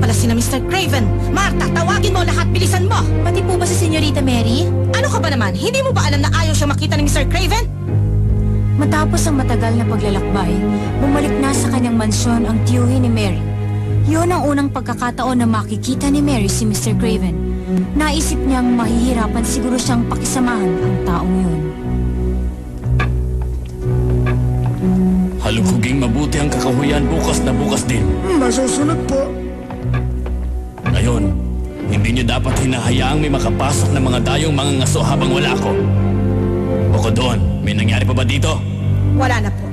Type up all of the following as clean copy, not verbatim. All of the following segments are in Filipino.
pala sina Mr. Craven. Martha, tawagin mo lahat, bilisan mo! Pati po ba si Senyorita Mary? Ano ka ba naman? Hindi mo ba alam na ayaw siyang makita ni Mr. Craven? Matapos ang matagal na paglalakbay, bumalik na sa kanyang mansyon ang tiyuhin ni Mary. Yun ang unang pagkakataon na makikita ni Mary si Mr. Craven. Naisip niyang mahihirapan siguro siyang pakisamahan ang taong yun. Haluguging mabuti ang kakahuyan bukas na bukas din. Masusunod po. Ngayon, hindi niyo dapat hinahayaang may makapasok na mga dayong mangangaso habang wala ako. Bukod doon, may nangyari pa ba dito? Wala na po.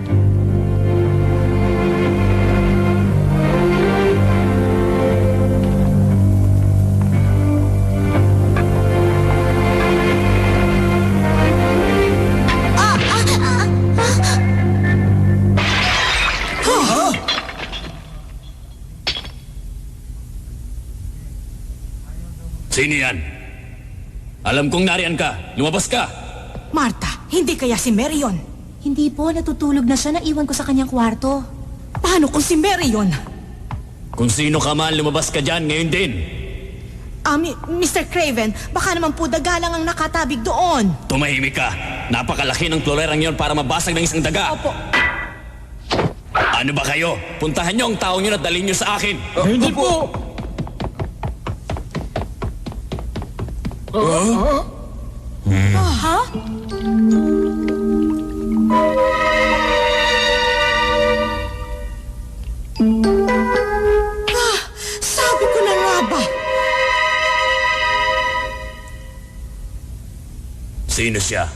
Sino yan? Alam kong nariyan ka. Lumabas ka. Martha, hindi kaya si Mary yun? Hindi po, natutulog na siya. Naiwan ko sa kanyang kwarto. Paano kung si Mary yun? Kung sino ka man, lumabas ka dyan ngayon din. Mr. Craven, baka naman po daga lang ang nakatabig doon. Tumahimik ka. Napakalaki ng klorerang yon para mabasag ng isang daga. Opo. Ano ba kayo? Puntahan niyo ang taong yun at dalhin niyo sa akin. Hindi po. Ha? Sabi ko na nga ba? Sino siya?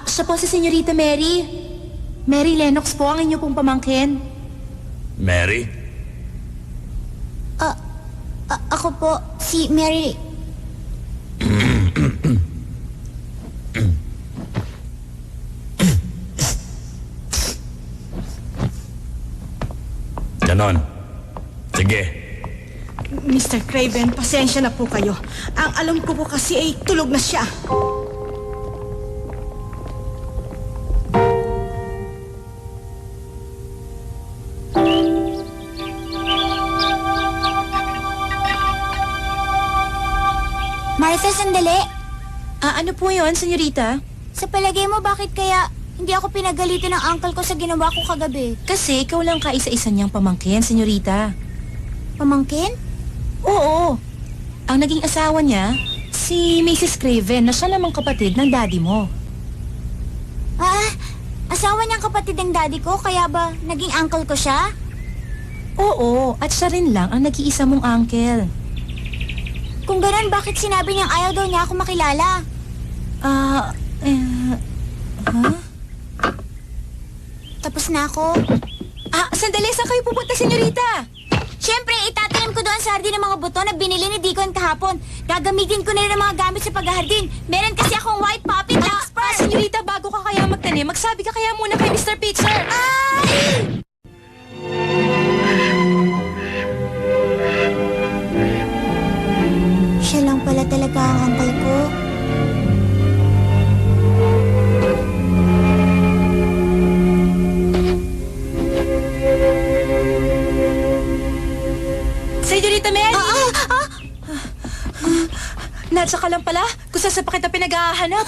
Siya po si Senyorita Mary. Mary Lennox po ang inyo pong pamangkin. Mary? Ako po, si Mary. Ganon. Sige. Mr. Craven, pasensya na po kayo. Ang alam ko po kasi ay tulog na siya. Martha, sandali. Ano po yun, Senyorita? Sa palagay mo, bakit kaya hindi ako pinagalitan ng uncle ko sa ginawa ko kagabi? Kasi ikaw lang kaisa-isa niyang pamangkin, Senyorita. Pamangkin? Oo. Ang naging asawa niya, si Mrs. Craven, na siya namang kapatid ng daddy mo. Asawa niyang kapatid ng daddy ko, kaya ba naging uncle ko siya? Oo, at siya rin lang ang nag-iisa mong uncle. Kung ganun, bakit sinabi niyang ayaw daw niya ako makilala? Tapos na ako. Sandali, saan kayo pupunta, Senyorita? Siyempre, itatanim ko doon sa hardin ng mga buto na binili ni Deacon kahapon. Gagamitin ko na rin ang mga gamit sa paghahardin. Meron kasi akong white poppy expert. Senyorita, bago ka kaya magtanim, magsabi ka kaya muna kay Mr. Pitcher. Ay! Siya lang pala talaga ang uncle ko. Senyorita Mary! Nadsa ka lang pala? Kung saan pa kita pinag-hahanap?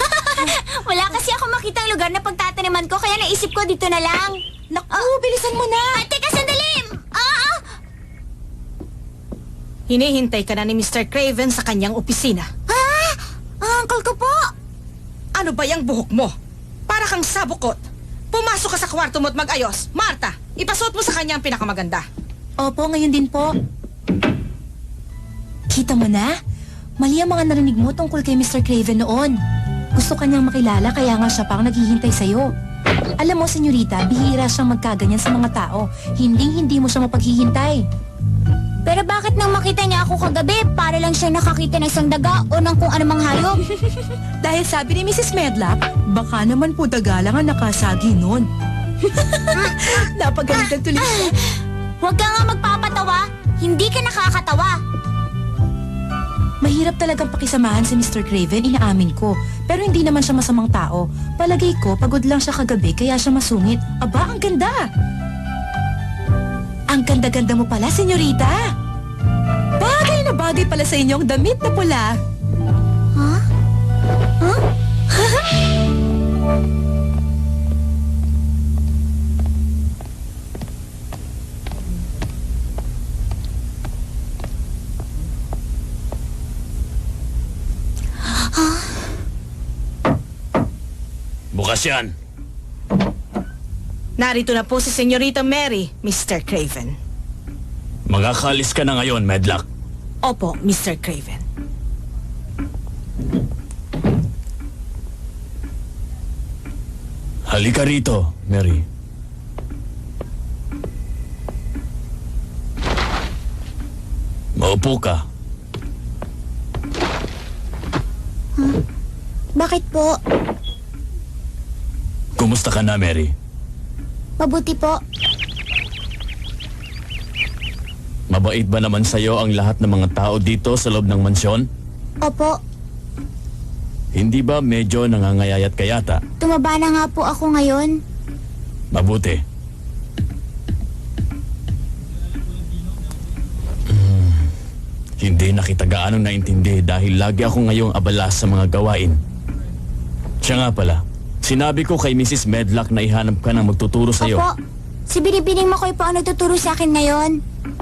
Wala kasi ako makitang lugar na pagtataniman ko, kaya naisip ko dito na lang. Naku, bilisan mo na! Teka, sandali! Hinihintay ka na ni Mr. Craven sa kanyang opisina. Uncle ko po! Ano ba yung buhok mo? Para kang sabukot. Pumasok ka sa kwarto mo at mag-ayos. Martha, ipasuot mo sa kanya ang pinakamaganda. Opo, ngayon din po. Kita mo na? Mali ang mga narinig mo tungkol kay Mr. Craven noon. Gusto kanyang makilala kaya nga siya pang naghihintay sa'yo. Alam mo, senyorita, bihira siyang magkaganyan sa mga tao. Hindi mo siya mapaghihintay. Pero bakit nang makita niya ako kagabi, para lang siya nakakita ng isang daga o ng kung anumang hayop? Dahil sabi ni Mrs. Medlock, baka naman po daga lang ang nakasagi noon. Napagalitan tuloy siya. Huwag ka nga magpapatawa. Hindi ka nakakatawa. Mahirap talagang pakisamahan si Mr. Craven, inaamin ko. Pero hindi naman siya masamang tao. Palagay ko, pagod lang siya kagabi kaya siya masungit. Aba, ang ganda! Ang ganda-ganda mo pala, senyorita! Bagay pala sa inyong damit na pula. Bukas yan. Narito na po si Senyorita Mary, Mr. Craven. Magkakalis ka na ngayon, Medlock. Opo, Mr. Craven. Halika rito, Mary. Maupo ka. Bakit po? Kumusta ka na, Mary? Mabuti po. Mabait ba naman sa'yo ang lahat ng mga tao dito sa loob ng mansyon? Opo, Hindi ba medyo nangangayayat ka yata? tumaba na nga po ako ngayon. Mabuti. Hindi na kita gaano naintindi dahil lagi ako ngayong abala sa mga gawain. Siya nga pala, sinabi ko kay Mrs. Medlock na ihanap ka ng magtuturo sa'yo. Opo, si Binibining Makoy po ang nagtuturo sa akin ngayon.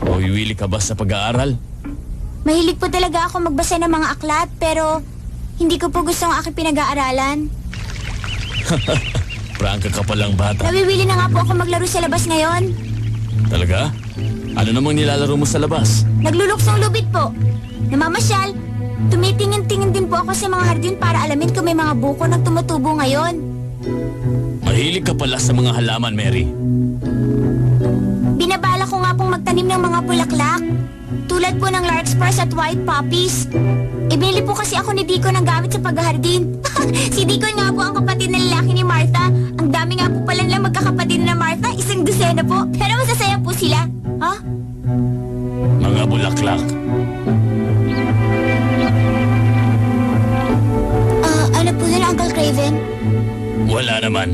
O iwili ka ba sa pag-aaral? Mahilig po talaga ako magbasa ng mga aklat, pero hindi ko po gusto ang aking pinag-aaralan. Prangka ka palang bata. Nawiwili na nga po ako maglaro sa labas ngayon. Talaga? Ano namang nilalaro mo sa labas? Nagluluksong lubid po. Namamasyal. Tumitingin-tingin din po ako sa mga hardin para alamin kung may mga buko na tumutubo ngayon. Mahilig ka pala sa mga halaman, Mary. Binabala ko nga pong magtanim ng mga bulaklak. Tulad po ng larkspurs at white poppies. Ibinili po kasi ako ni Deacon ng gamit sa paghahardin. Si Deacon nga po ang kapatid na lalaki ni Martha. Ang dami nga po pala nilang magkakapatid na Martha. Isang dosena po. Pero masasaya po sila. Ha? Mga bulaklak. Ano po yun, Uncle Craven? Wala naman.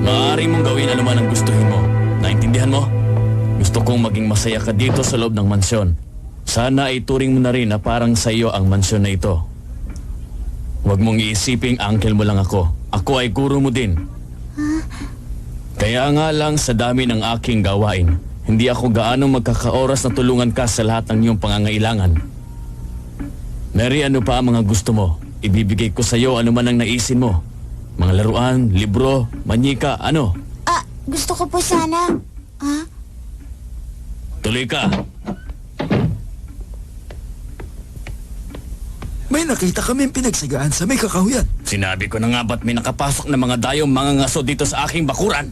Maaari mong gawin anuman ang gustuhin mo. Naintindihan mo? Gusto kong maging masaya ka dito sa loob ng mansyon. Sana ay turing mo na rin na parang sa iyo ang mansyon na ito. Huwag mong iisiping uncle mo lang ako. Ako ay guro mo din. Kaya nga lang sa dami ng aking gawain, hindi ako gaano magkakaoras na tulungan ka sa lahat ng iyong pangangailangan. Mary, ano pa ang mga gusto mo? Ibibigay ko sa iyo anuman ang naisin mo. Mga laruan, libro, manyika, ano? Gusto ko po sana. Tuloy ka. May nakita kaming pinagsagaan sa may kakahuyan. Sinabi ko na nga ba't may nakapasok na mga dayong mga ngaso dito sa aking bakuran?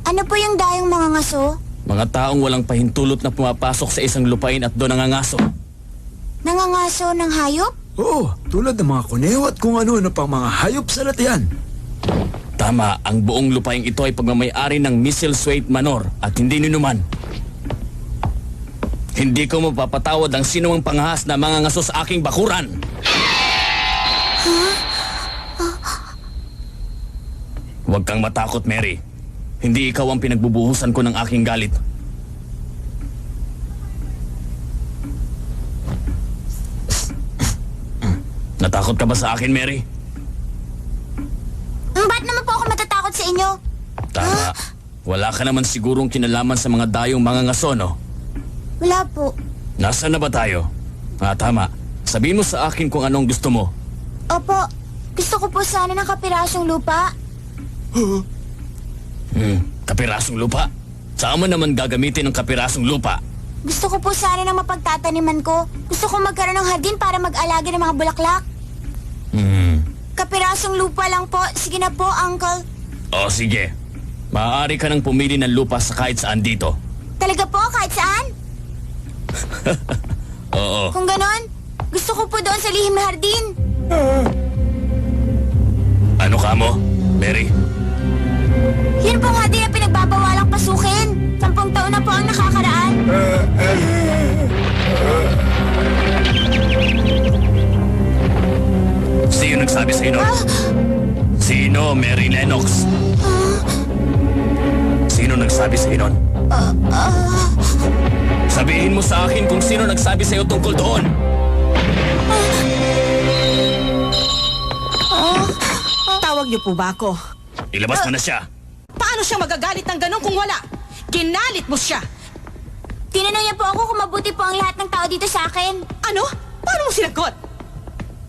Ano po yung dayong mga ngaso? Mga taong walang pahintulot na pumapasok sa isang lupain at doon nangangaso. Nangangaso ng hayop? Oo, tulad ng mga kuneho at kung ano-ano pang mga hayop sa latihan. Tama, ang buong lupain ito ay pagmamayari ng Misselthwaite Manor at hindi ninuman. Hindi ko mapapatawad ang sinumang panghahas na mga ngaso sa aking bakuran. Huwag kang matakot, Mary. Hindi ikaw ang pinagbubuhusan ko ng aking galit. Natakot ka ba sa akin, Mary? Ba't naman po ako matatakot sa inyo? Tama. Wala ka naman sigurong kinalaman sa mga dayong mga ngaso, no? Wala po. Nasaan na ba tayo? Tama. Sabihin mo sa akin kung anong gusto mo. Opo, gusto ko po sana ng kapirasong lupa. Kapirasong lupa? Saan mo naman gagamitin ng kapirasong lupa? Gusto ko po sana ng mapagtataniman ko. Gusto ko magkaroon ng hardin para mag-alaga ng mga bulaklak. Kapirasong lupa lang po. Sige na po, Uncle. O sige. Maaari ka nang pumili ng lupa sa kahit saan dito. Talaga po, kahit saan? Oo. Kung ganon, gusto ko po doon sa lihim na hardin. Ano ka mo, Mary? Yan pong hardin na pinagbabawalang pasukin. 10 taon na po ang nakakaraan. Sino nagsabi sa'yo nun? Sino, Mary Lennox? Sino nagsabi sa'yo nun? Sabihin mo sa akin kung sino nagsabi sa'yo tungkol doon. Tawag niyo po ba ako? Ilabas mo na siya. Paano siya magagalit ng ganun kung wala? Kinalit mo siya. Tinanong niya po ako kung mabuti po ang lahat ng tao dito sa akin. Ano? Paano mo sinagot?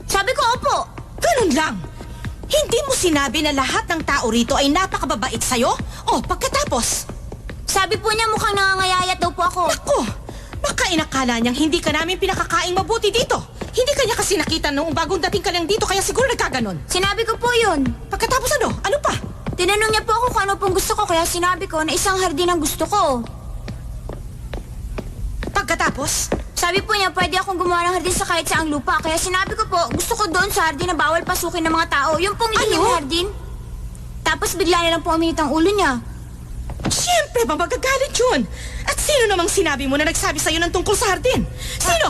Sabi ko, opo. Ganun lang. Hindi mo sinabi na lahat ng tao rito ay napakababait sa'yo? O pagkatapos? Sabi po niya mukhang nangangayayat daw po ako. Naku! Baka inakala niyang hindi ka namin pinakakaing mabuti dito. Hindi ka niya kasi nakita noong bagong dating ka lang dito kaya siguro nagkaganon. Sinabi ko po yun. Pagkatapos ano? Ano pa? Tinanong niya po ako kung ano pong gusto ko kaya sinabi ko na isang hardin ang gusto ko. Pagkatapos? Sabi po niya pwede akong gumawa ng hardin sa kahit saang lupa kaya sinabi ko po gusto ko doon sa hardin na bawal pasukin ng mga tao. Yung pong lihim na hardin. Tapos bigla na lang po uminit ang ulo niya. Siyempre ba magagalit yun? At sino namang sinabi mo na nagsabi sa'yo ng tungkol sa hardin? Sino?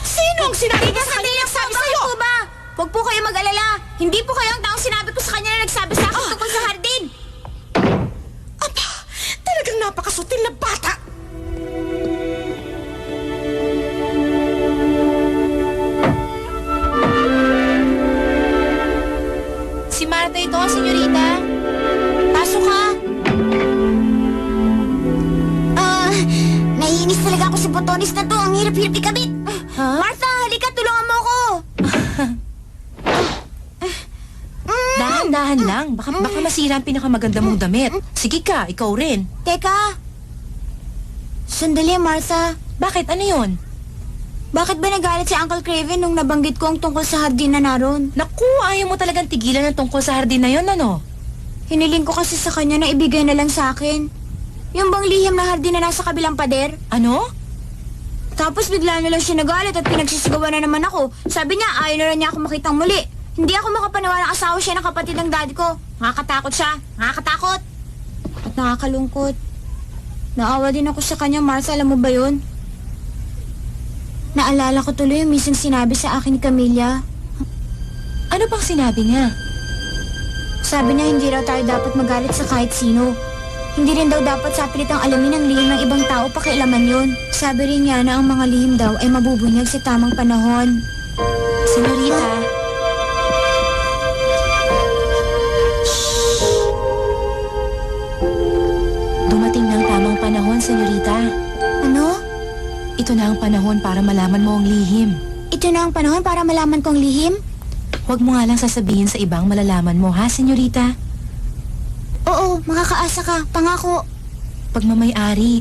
Sino ang sinabi mo sa kanya na nagsabi sa'yo? Bakit po ba? Huwag po kayo mag-alala. Hindi po kayo ang taong sinabi ko sa kanya na nagsabi sa akin tungkol sa hardin. Aba, talagang napakasutil na bata. Si Marta ito, senyorita. Pasok ka. Naiinis talaga ako sa botones na to. Ang hirap-hirap ikabit. Martha, halika, tulungan mo ako. Dahan-dahan lang. Baka masira ang pinakamaganda mong damit. Sige ka, ikaw rin. Teka. Sandali, Martha. Bakit? Ano yon? Bakit ba nagalit si Uncle Craven nung nabanggit ko ang tungkol sa hardin na naroon? Naku, ayaw mo talagang tigilan ng tungkol sa hardin na yon, ano? Hiniling ko kasi sa kanya na ibigay na lang sa akin. Yung bang lihim na hardin na nasa kabilang pader? Ano? Tapos bigla na lang siya nagalit at pinagsisigawan na naman ako. Sabi niya, ayaw na lang niya ako makitang muli. Hindi ako makapaniwala asawa siya ng kapatid ng daddy ko. Nakakatakot siya. Nakakatakot. At nakakalungkot. Naawa din ako sa kanya, Martha. Alam mo ba yun? Naalala ko tuloy yung mismong sinabi sa akin ni Camilla. Ano bang sinabi niya? Sabi niya hindi raw tayo dapat magalit sa kahit sino. Hindi rin daw dapat sa pilitang alamin ang lihim ng ibang tao pakialaman yun. Sabi rin niya na ang mga lihim daw ay mabubunyag sa tamang panahon. Senyorita. Dumating ng tamang panahon, senyorita. Ano? Ito na ang panahon para malaman mo ang lihim. Ito na ang panahon para malaman kong lihim? Huwag mo nga lang sasabihin sa ibang malalaman mo, ha, senyorita? Oo, makakaasa ka. Pangako. Pagmamay-ari.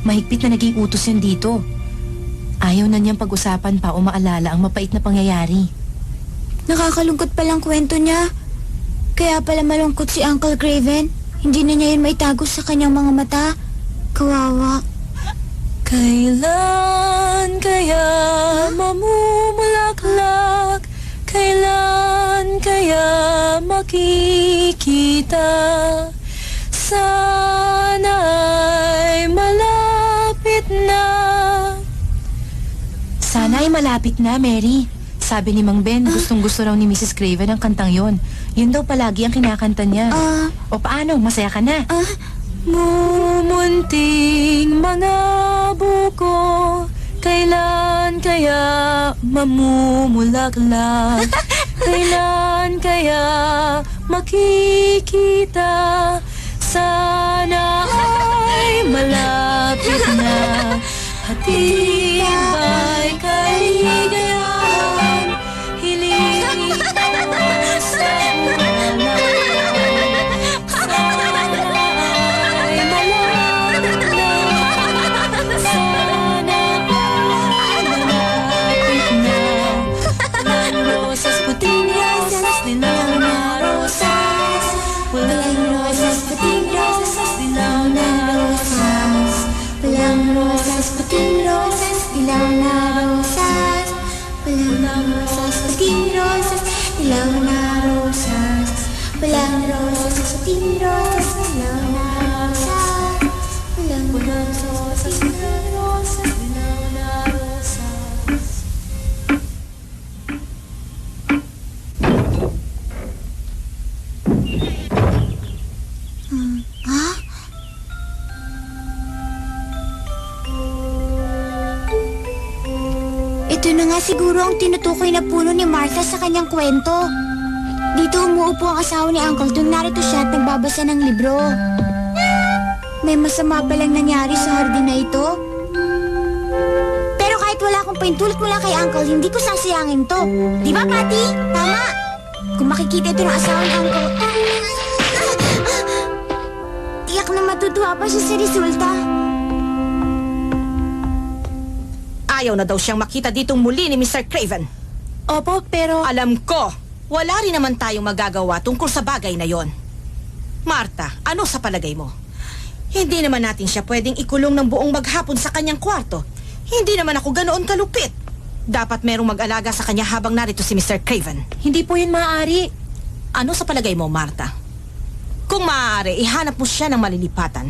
Mahigpit na naging utos yun dito. Ayaw na niyang pag-usapan pa o maalala ang mapait na pangyayari. Nakakalungkot palang kwento niya. Kaya pala malungkot si Uncle Craven. Hindi na niya yun maitago sa kanyang mga mata. Kawawa. Kailan kaya mamumulaklak? Kailan kaya makikita? Sana'y malapit na. Sana'y malapit na, Mary. Sabi ni Mang Ben, gustong-gusto raw ni Mrs. Craven ang kantang yon. Yun daw palagi ang kinakanta niya. O paano, masaya ka na? Mumunting mga buko, kailan kaya mamumulaklak? Kailan kaya makikita? Sana ay malapit na. Hatid ba'y kaligayahan? Hilingin mo sa wala. Sana ay malapit na. Sana ay malapit na. Walang rosas, puting rosas, dilaw na rosas. Walang rosas, puting rosas, dilaw na rosas. Walang rosas, puting rosas, dilaw na rosas. Walang rosas, puting rosas, dilaw na rosas. Walang rosas, puting rosas, dilaw na rosas. Walang rosas, puting rosas, dilaw na rosas. Ito na nga siguro ang tinutukoy na puno ni Martha sa kanyang kwento. Dito umuupo ang asawa ni Uncle tuwing narito siya at nagbabasa ng libro. May masama palang nangyari sa hardin na ito. Pero kahit wala akong paintulot mula kay Uncle, hindi ko sasayangin to. Di ba, Patty? Tama. Kung makikita ito ng asawa ni Uncle, tiyak na matutuwa pa siya sa resulta. Ayaw na daw siyang makita ditong muli ni Mr. Craven. Opo, pero... Alam ko, wala rin naman tayong magagawa tungkol sa bagay na yon. Martha, ano sa palagay mo? Hindi naman natin siya pwedeng ikulong ng buong maghapon sa kanyang kwarto. Hindi naman ako ganoon kalupit. Dapat merong mag-alaga sa kanya habang narito si Mr. Craven. Hindi po yun maaari. Ano sa palagay mo, Martha? Kung maaari, ihanap mo siya ng malilipatan.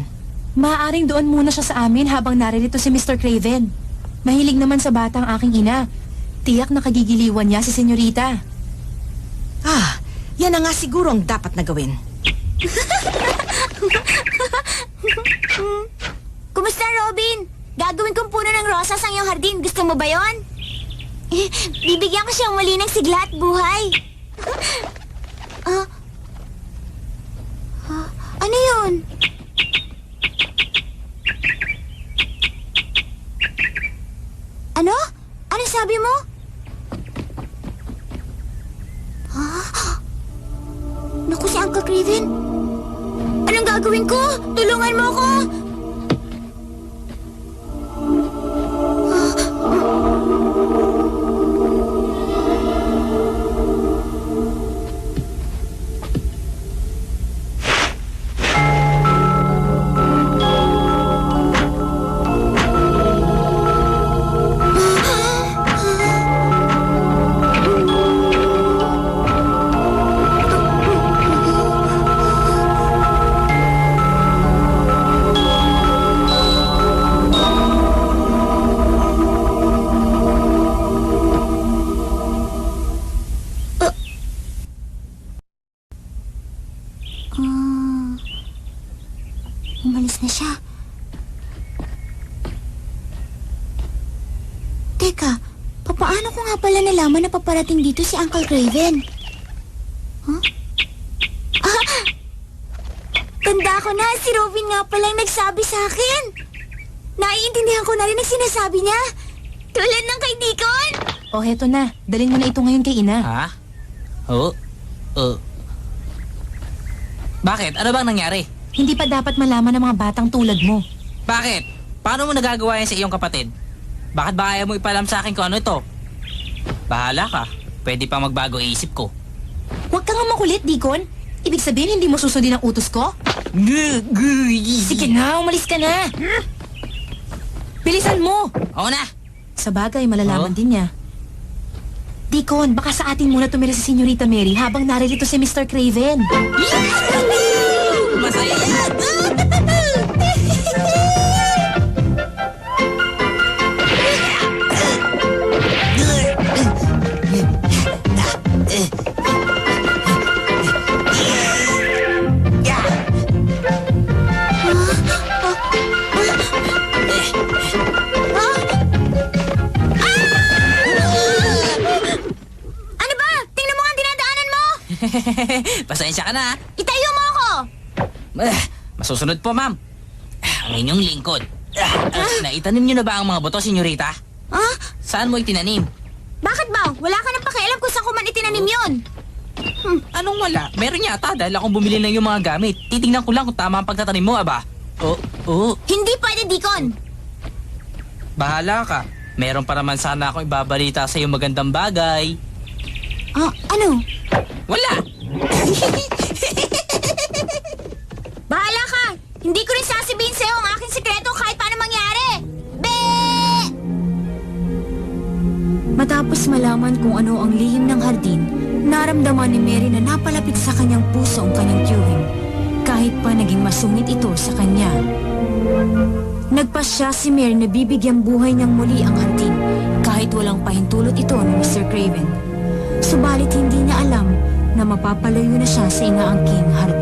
Maaaring doon muna siya sa amin habang naririto si Mr. Craven. Mahilig naman sa batang aking ina. Tiyak na kagigiliwan niya si senyorita. Ah, yan na nga siguro ang dapat na gawin. Kumusta, Robin? Gagawin kong puno ng rosas ang iyong hardin. Gusto mo ba yon? Bibigyan ko siyang muli ng sigla at buhay. Ano yun? Ano? Ano sabi mo? Naku, si Uncle Craven. Anong gagawin ko? Tulungan mo ako! Umalis na siya. Teka, papaano ko nga pala nalaman na paparating dito si Uncle Craven? Huh? Tanda ko na, si Robin nga palang nagsabi sa akin. Naiintindihan ko na rin ang sinasabi niya. Tulad ng kay Deacon. O heto na, dalhin mo na ito ngayon kay ina. Ha? Oo? Bakit? Ano bang nangyari? Hindi pa dapat malaman ng mga batang tulad mo. Bakit? Paano mo nagagawa yan sa iyong kapatid? Bakit ba ayaw mo ipalam sa akin kung ano ito? Bahala ka. Pwede pa magbago isip ko. Huwag ka nga makulit, Deacon. Ibig sabihin hindi mo susundin ang utos ko? Sige na, umalis ka na. Bilisan mo. Oo na. Sa bagay, malalaman Oh? din niya. Deacon, baka sa atin muna tumira si Senyorita Mary habang naririto si Mr. Craven. Masaya yan! Ano ba? Tingnan mo nga ang dinadala Pasensya ka na. Itayo mo ako! Masusunod po, ma'am. Ang inyong lingkod. Naitanim niyo na ba ang mga boto, senyorita? Ah? Saan mo itinanim? Bakit ba? Wala ka nang pakialam kung saan ko man itinanim yun. Anong wala? Meron yata dahil akong bumili ng iyong mga gamit. Titingnan ko lang kung tama ang pagtatanim mo, aba. Oo. Hindi pwede, Deacon. Bahala ka. Meron pa naman sana akong ibabalita sa iyong magandang bagay. Ah, ano? Wala! Bahala ka! Hindi ko rin sasabihin sa'yo ang aking sekreto kahit paano mangyari! Be! Matapos malaman kung ano ang lihim ng hardin, naramdaman ni Mary na napalapit sa kanyang puso ang kanyang tiyuhin, kahit pa naging masungit ito sa kanya. Nagpasya si Mary na bibigyang buhay niyang muli ang hardin, kahit walang pahintulot ito ni Mr. Craven. Subalit hindi niya alam na mapapalayo na siya sa inaangking hardin.